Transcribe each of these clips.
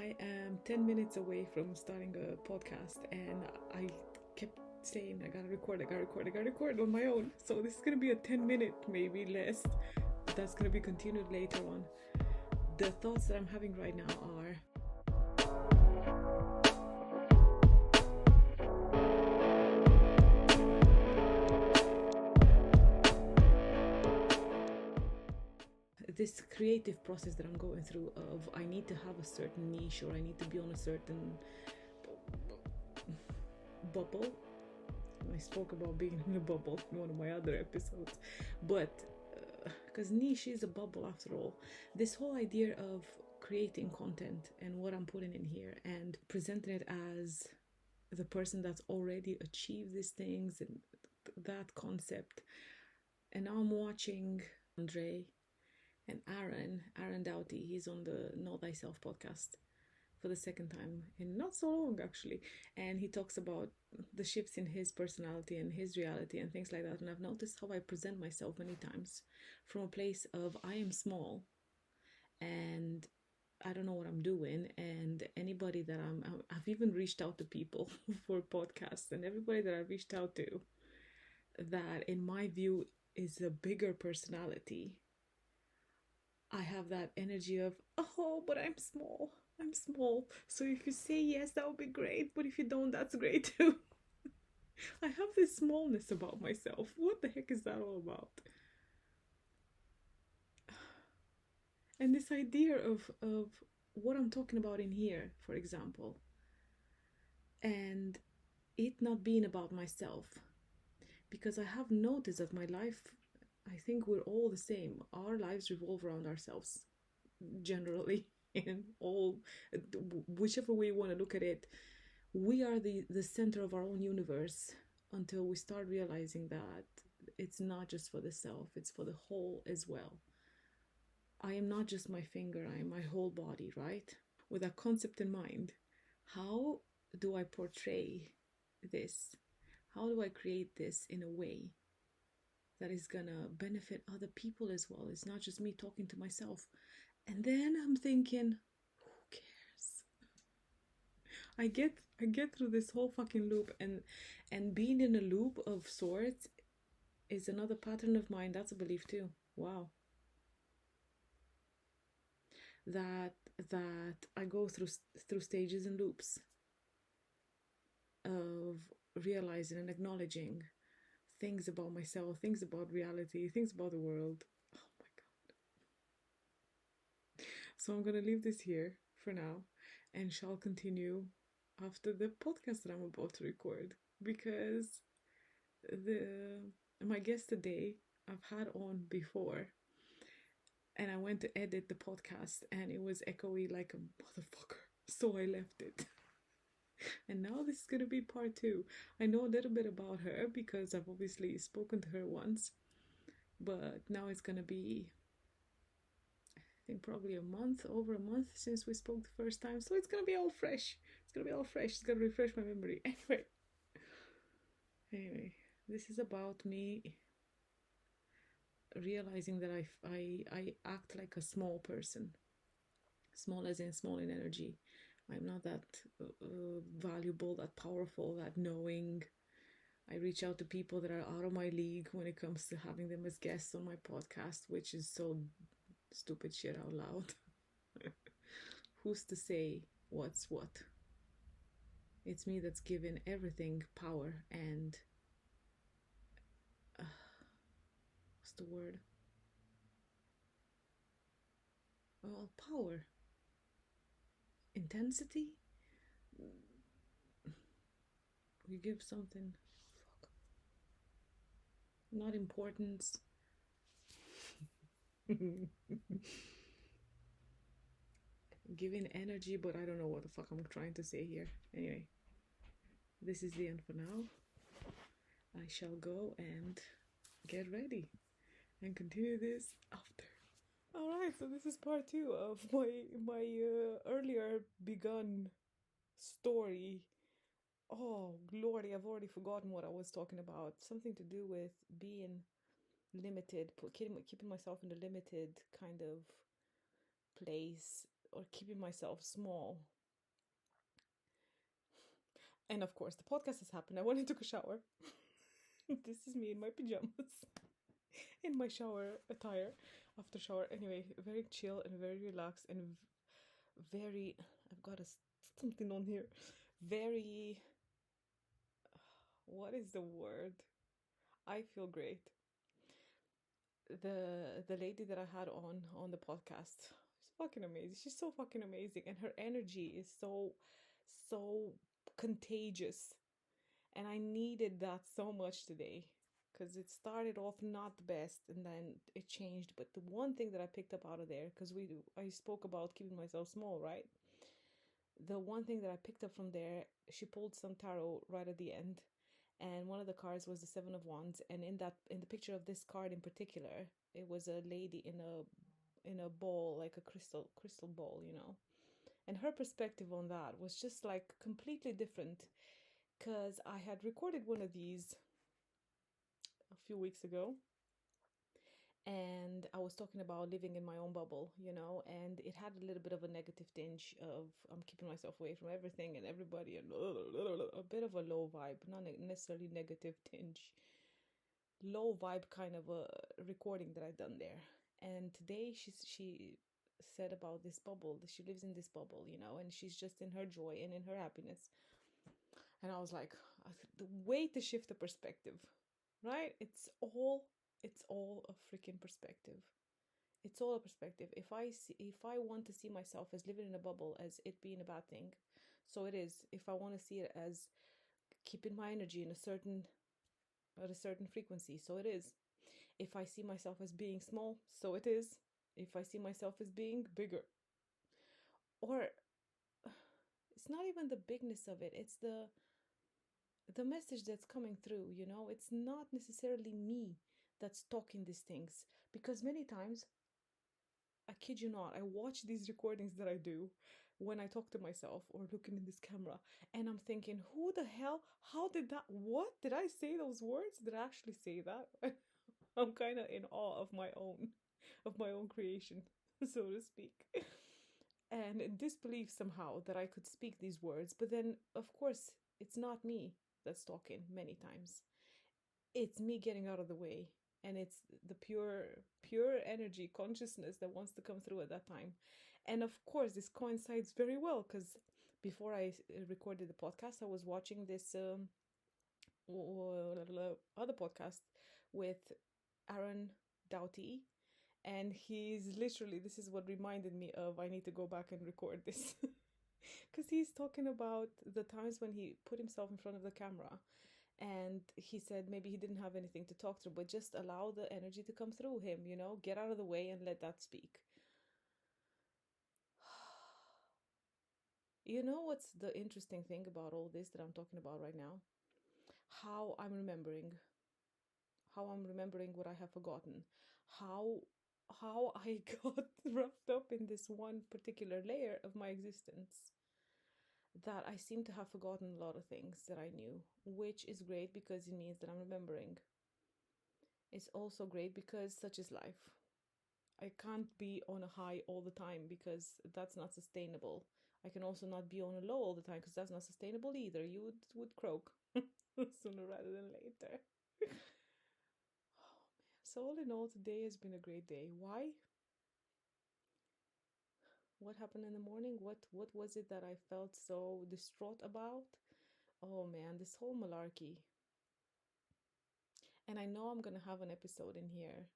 I am 10 minutes away from starting a podcast, and I kept saying I gotta record on my own. So this is gonna be a 10-minute, maybe less. That's gonna be continued later on. The thoughts that I'm having right now are this creative process that I'm going through of I need to have a certain niche, or I need to be on a certain bubble. I spoke about being in a bubble in one of my other episodes, but because niche is a bubble after all. This whole idea of creating content and what I'm putting in here and presenting it as the person that's already achieved these things and that concept. And now I'm watching Andre and Aaron Doughty. He's on the Know Thyself podcast for the second time in not so long, actually, and he talks about the shifts in his personality and his reality and things like that. And I've noticed how I present myself many times from a place of I am small and I don't know what I'm doing, and anybody that I've even reached out to people for podcasts, and everybody that I've reached out to that in my view is a bigger personality, I have that energy of, oh, but I'm small. I'm small. So if you say yes, that would be great. But if you don't, that's great too. I have this smallness about myself. What the heck is that all about? And this idea of what I'm talking about in here, for example, and it not being about myself. Because I have noticed that my life, I think we're all the same. Our lives revolve around ourselves, generally, in all, whichever way you want to look at it. We are the center of our own universe until we start realizing that it's not just for the self, it's for the whole as well. I am not just my finger, I am my whole body, right? With that concept in mind, how do I portray this? How do I create this in a way that is gonna benefit other people as well? It's not just me talking to myself. And then I'm thinking, who cares? I get through this whole fucking loop, and being in a loop of sorts is another pattern of mine. That's a belief too. Wow. That I go through stages and loops of realizing and acknowledging things about myself, things about reality, things about the world. Oh my god. So I'm gonna leave this here for now and shall continue after the podcast that I'm about to record, because my guest today I've had on before, and I went to edit the podcast and it was echoey like a motherfucker, so I left it. And now this is going to be part 2. I know a little bit about her because I've obviously spoken to her once, but now it's going to be, I think, probably over a month since we spoke the first time. So it's going to be all fresh. It's going to refresh my memory. Anyway, this is about me realizing that I act like a small person. Small as in small in energy. I'm not that valuable, that powerful, that knowing. I reach out to people that are out of my league when it comes to having them as guests on my podcast, which is so stupid shit out loud. Who's to say what's what? It's me that's given everything power and what's the word? Well, power. Intensity. You give something, not importance. Giving energy, but I don't know what the fuck I'm trying to say here. Anyway, this is the end for now. I shall go and get ready and continue this after. Alright, so this is part 2 of my earlier begun story. Oh, Lordy, I've already forgotten what I was talking about. Something to do with being limited, keeping myself in a limited kind of place or keeping myself small. And of course, the podcast has happened. I went and took a shower. This is me in my pajamas, in my shower attire, after shower. Anyway, very chill and very relaxed and very. I've got something on here. Very. What is the word? I feel great. The lady that I had on the podcast, she's fucking amazing. She's so fucking amazing, and her energy is so contagious. And I needed that so much today because it started off not the best and then it changed. But the one thing that I picked up out of there, because I spoke about keeping myself small, right? The one thing that I picked up from there, she pulled some tarot right at the end, and one of the cards was the Seven of Wands, and in the picture of this card in particular, it was a lady in a bowl, like a crystal bowl, you know. And her perspective on that was just like completely different, because I had recorded one of these a few weeks ago, and I was talking about living in my own bubble, you know, and it had a little bit of a negative tinge of I'm keeping myself away from everything and everybody, and a bit of a low vibe, not necessarily negative tinge, low vibe kind of a recording that I've done there. And today she said about this bubble, that she lives in this bubble, you know, and she's just in her joy and in her happiness. And I was like, the way to shift the perspective, right? It's all a freaking perspective. It's all a perspective. If I want to see myself as living in a bubble, as it being a bad thing, so it is. If I want to see it as keeping my energy in at a certain frequency, so it is. If I see myself as being small, so it is. If I see myself as being bigger, or it's not even the bigness of it, it's the message that's coming through, you know. It's not necessarily me that's talking these things, because many times, I kid you not, I watch these recordings that I do when I talk to myself or looking in this camera, and I'm thinking, who the hell, how did that, what did I say those words? Did I actually say that? I'm kind of in awe of my own creation, so to speak, and in disbelief somehow that I could speak these words. But then, of course, it's not me that's talking many times. It's me getting out of the way, and it's the pure energy consciousness that wants to come through at that time. And of course, this coincides very well because before I recorded the podcast, I was watching this other podcast with Aaron Doughty, and he's literally, this is what reminded me of I need to go back and record this. Because he's talking about the times when he put himself in front of the camera, and he said maybe he didn't have anything to talk through, but just allow the energy to come through him, you know, get out of the way and let that speak. You know what's the interesting thing about all this that I'm talking about right now? How I'm remembering. How I'm remembering what I have forgotten. How I got wrapped up in this one particular layer of my existence, that I seem to have forgotten a lot of things that I knew, which is great because it means that I'm remembering. It's also great because such is life. I can't be on a high all the time because that's not sustainable. I can also not be on a low all the time because that's not sustainable either. You would croak sooner rather than later. Oh man. So all in all, today has been a great day. Why? What happened in the morning? What was it that I felt so distraught about? Oh man, this whole malarkey. And I know I'm gonna have an episode in here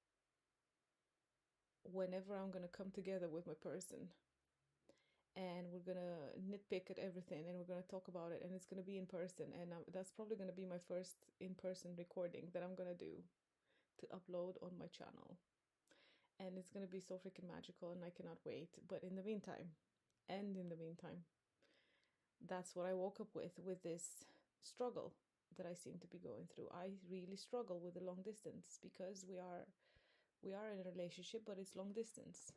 whenever I'm gonna come together with my person, and we're gonna nitpick at everything, and we're gonna talk about it, and it's gonna be in person, and that's probably gonna be my first in-person recording that I'm gonna do to upload on my channel, and it's gonna be so freaking magical, and I cannot wait. But in the meantime, that's what I woke up with this struggle that I seem to be going through. I really struggle with the long distance because we are in a relationship, but it's long distance.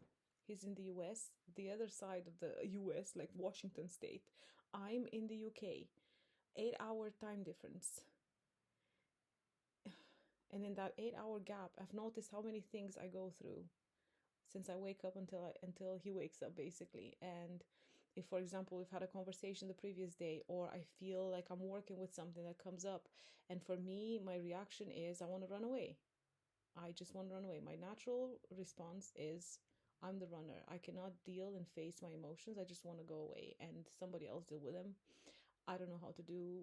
He's in the US, the other side of the US, like Washington State. I'm in the UK, 8 hour time difference. And in that 8 hour gap, I've noticed how many things I go through. since I wake up until he wakes up, basically. And if, for example, we've had a conversation the previous day, or I feel like I'm working with something that comes up, and for me, my reaction is I want to run away. I just want to run away. My natural response is I'm the runner. I cannot deal and face my emotions. I just want to go away and somebody else deal with them. I don't know how to do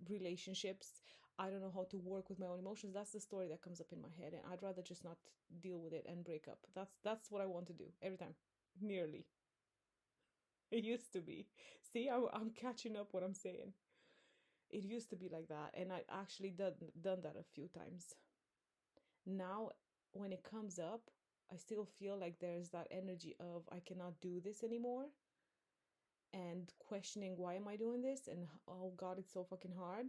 relationships. I don't know how to work with my own emotions. That's the story that comes up in my head, and I'd rather just not deal with it and break up. That's what I want to do every time. Nearly. It used to be. See, I'm catching up what I'm saying. It used to be like that, and I actually done that a few times. Now, when it comes up, I still feel like there's that energy of I cannot do this anymore, and questioning why am I doing this, and oh God, it's so fucking hard.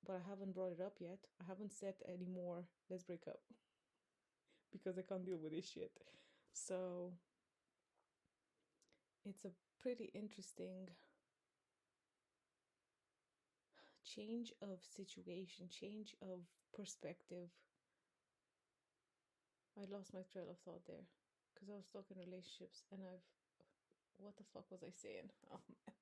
But I haven't brought it up yet. I haven't said anymore, let's break up, because I can't deal with this shit. So it's a pretty interesting change of situation, change of perspective. I lost my trail of thought there because I was talking relationships, and what the fuck was I saying? Oh man.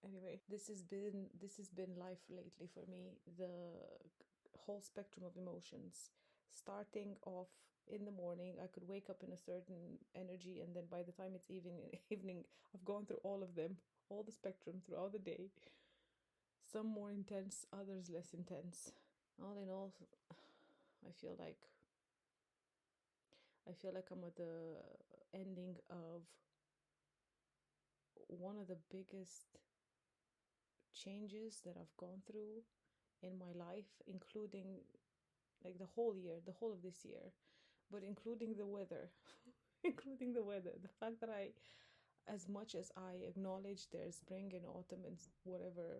Anyway, this has been life lately for me. The whole spectrum of emotions, starting off in the morning, I could wake up in a certain energy, and then by the time it's evening, I've gone through all of them, all the spectrum throughout the day. Some more intense, others less intense. All in all, I feel like I'm at the ending of one of the biggest changes that I've gone through in my life, including like the whole year, the whole of this year, but including the weather, including the weather. The fact that as much as I acknowledge there's spring and autumn and whatever,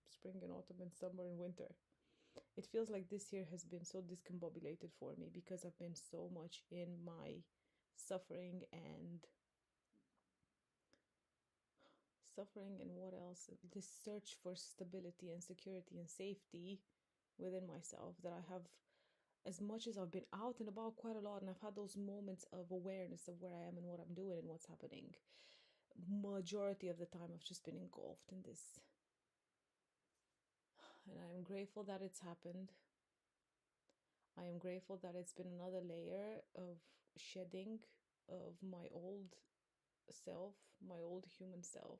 spring and autumn and summer and winter, it feels like this year has been so discombobulated for me because I've been so much in my suffering and what else, this search for stability and security and safety within myself, that I have, as much as I've been out and about quite a lot, and I've had those moments of awareness of where I am and what I'm doing and what's happening, majority of the time I've just been engulfed in this. And I am grateful that it's happened. I am grateful that it's been another layer of shedding of my old self, my old human self.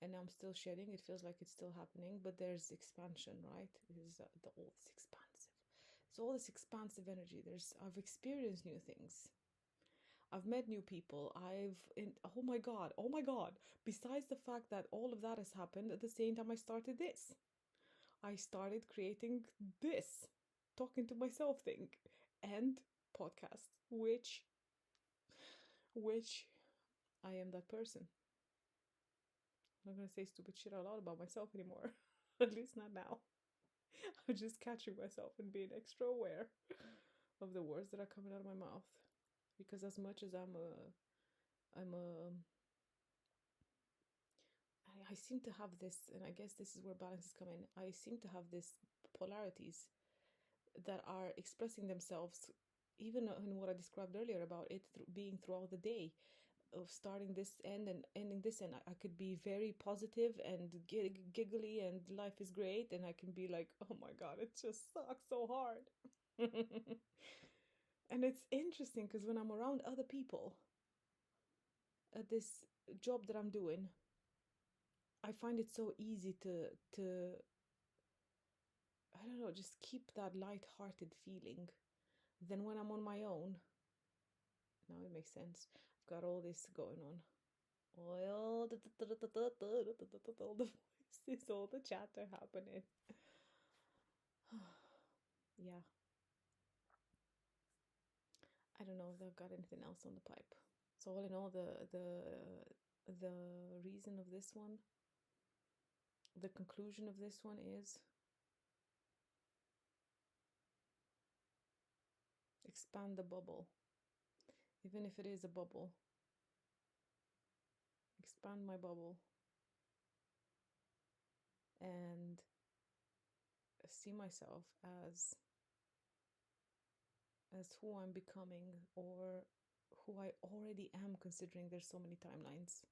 And I'm still shedding. It feels like it's still happening, but there's expansion, right? It is all this expansive. It's all this expansive energy. I've experienced new things. I've met new people. Oh my God. Besides the fact that all of that has happened at the same time I started this. I started creating this talking to myself thing and podcast, which I am that person. I'm not gonna say stupid shit out loud about myself anymore. At least not now. I'm just catching myself and being extra aware of the words that are coming out of my mouth. Because as much as I seem to have this, and I guess this is where balance is coming. I seem to have this polarities that are expressing themselves, even in what I described earlier about it being throughout the day, of starting this end and ending this end. I could be very positive and giggly and life is great, and I can be like, oh my God, it just sucks so hard. And it's interesting because when I'm around other people at this job that I'm doing, I find it so easy to I don't know, just keep that light-hearted feeling. Then when I'm on my own, now it makes sense. I've got all this going on. All the voices, all the chatter happening. Yeah. I don't know if I've got anything else on the pipe. So all in all, the reason of this one, the conclusion of this one is expand the bubble. Even if it is a bubble, expand my bubble and see myself as as who I'm becoming or who I already am, considering there's so many timelines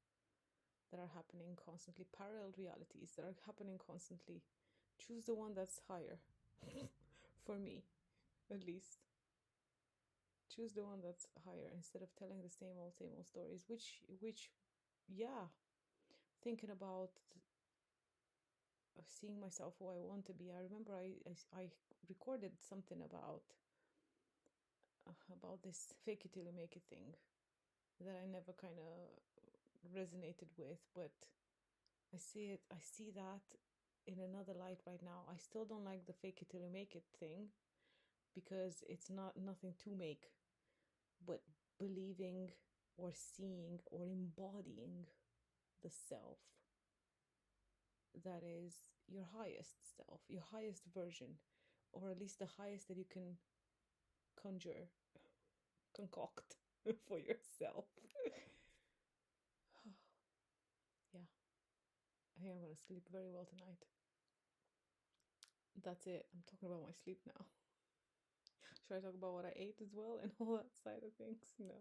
that are happening constantly, parallel realities that are happening constantly. Choose the one that's higher. For me, at least. Choose the one that's higher instead of telling the same old stories, which yeah, thinking about seeing myself who I want to be. I remember I recorded something about this fake it till you make it thing that I never kind of resonated with, but I see that in another light right now. I still don't like the fake it till you make it thing because it's not nothing to make, but believing or seeing or embodying the self that is your highest self, your highest version, or at least the highest that you can conjure, concoct for yourself. Yeah, I think I'm gonna sleep very well tonight. That's it. I'm talking about my sleep now. Should I talk about what I ate as well and all that side of things? No.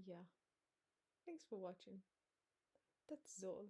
Yeah. Thanks for watching. That's all.